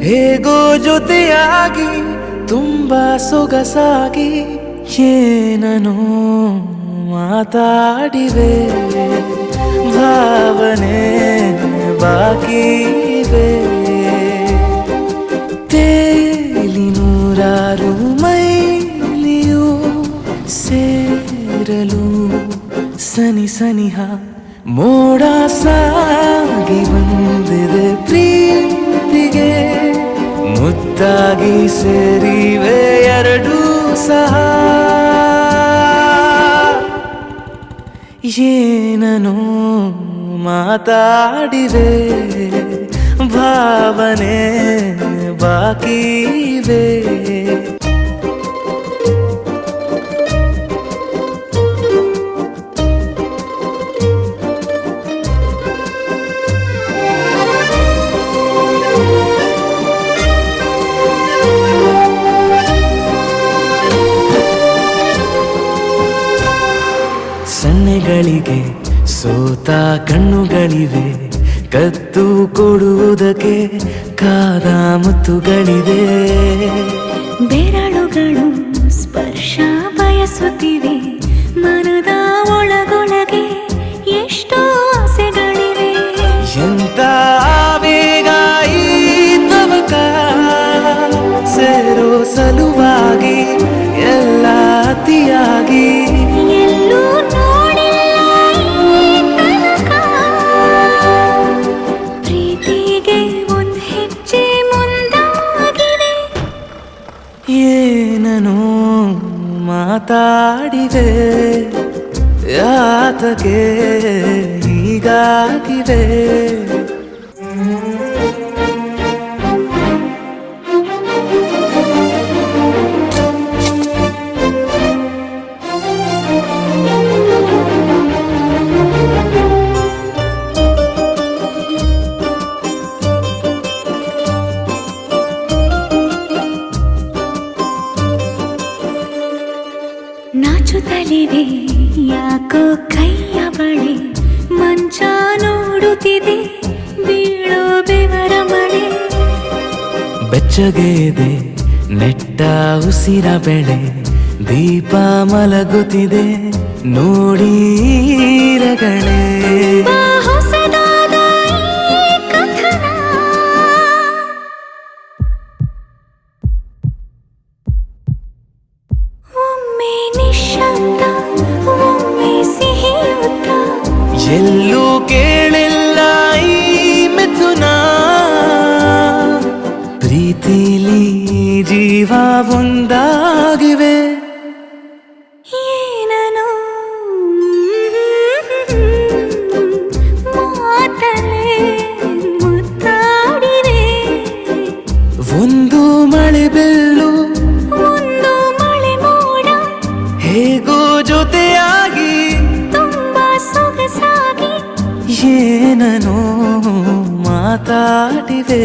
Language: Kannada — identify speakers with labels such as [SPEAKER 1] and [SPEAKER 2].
[SPEAKER 1] ಹೇಗೋ ಜೊತೆಯಾಗಿ ತುಂಬಾ ಸೊಗಸಾಗಿ ಏನನೋ ಮಾತಾಡಿವೆ, ಭಾವನೆ ಬಾಕಿವೆ. ತೇಲಿ ನೂರಾರು ಮೈಲಿಯು ಸೇರಲು ಸನಿ ಸನಿಹ ಮೋಡ ಸಾಗಿ ಬಂದಿದೆ ಪ್ರೀತಿಗೆ. ಮುದ್ದಾಗಿ ಸೇರಿವೆ ಎರಡೂ ಸಹ. ಏನನೋ ಮಾತಾಡಿವೆ, ಭಾವನೆ ಬಾಕಿವೆ. ಸನ್ನೆಗಳಿಗೆ ಸೋತ ಕಣ್ಣುಗಳಿವೆ, ಕತ್ತು ಕೊಡುವುದಕ್ಕೆ ಕಾದ ಮುತ್ತುಗಳಿವೆ.
[SPEAKER 2] ಬೆರಳುಗಳು ಸ್ಪರ್ಶ ಬಯಸುತ್ತಿವೆ, ಮನದ ಒಳಗೊಳಗೆ ಎಷ್ಟೋ ಆಸೆಗಳಿವೆ.
[SPEAKER 1] ಎಂತ ಆವೇಗ ಈ ತವಕ, ಸೇರೋ ಸಲುವಾಗಿ ಎಲ್ಲ ಅತಿಯಾಗಿ.
[SPEAKER 2] ಎಲ್ಲೂ ನೋಡಿಲ್ಲ ಈ ತನಕ, ಪ್ರೀತಿಗೆ ಒಂದು ಹೆಜ್ಜೆ ಮುಂದಾಗಿದೆ.
[SPEAKER 1] ಏನನೋ ಮಾತಾಡಿವೆ, ಯಾತಕ್ಕೆ ಹೀಗಾಗಿವೆ.
[SPEAKER 2] ನಾಚುತ್ತಲಿವೆ ಯಾಕೋ ಕೈಯ ಬಳೆ, ಮಂಚ ನೋಡುತ್ತಿದೆ ಬೀಳೋ ಬೆವರ ಮಳೆ.
[SPEAKER 1] ಬೆಚ್ಚಗೆದೆ ನೆಟ್ಟ ಉಸಿರ ಬೆಳೆ, ದೀಪ ಮಲಗುತ್ತಿದೆ ನೋಡೀರಗಳೇ.
[SPEAKER 2] ಹೊಸದಾದ ಈ ಕಥನ, ಒಮ್ಮೆ ನಿಶ್ಶಬ್ದ ಒಮ್ಮೆ ಸಿಹಿಯುತ್ತ.
[SPEAKER 1] ಎಲ್ಲೂ ಕೇಳಿಲ್ಲ ಈ ಮಿಥುನ, ಪ್ರೀತಿಲಿ ಜೀವ ಒಂದಾಗಿವೆ.
[SPEAKER 2] ಏನನೋ ಮಾತಲೆ ಮುತ್ತಾಡಿವೆ,
[SPEAKER 1] ಒಂದು ಮಳೆ ಬೆಲ್ಲು
[SPEAKER 2] ಒಂದು ಮಳೆ ಮೋಡ,
[SPEAKER 1] ಹೇಗೋ ಜೊತೆಯಾಗಿ
[SPEAKER 2] ತುಂಬಾ ಸೊಗಸಾಗಿ.
[SPEAKER 1] ಏನನೋ ಮಾತಾಡಿವೆ.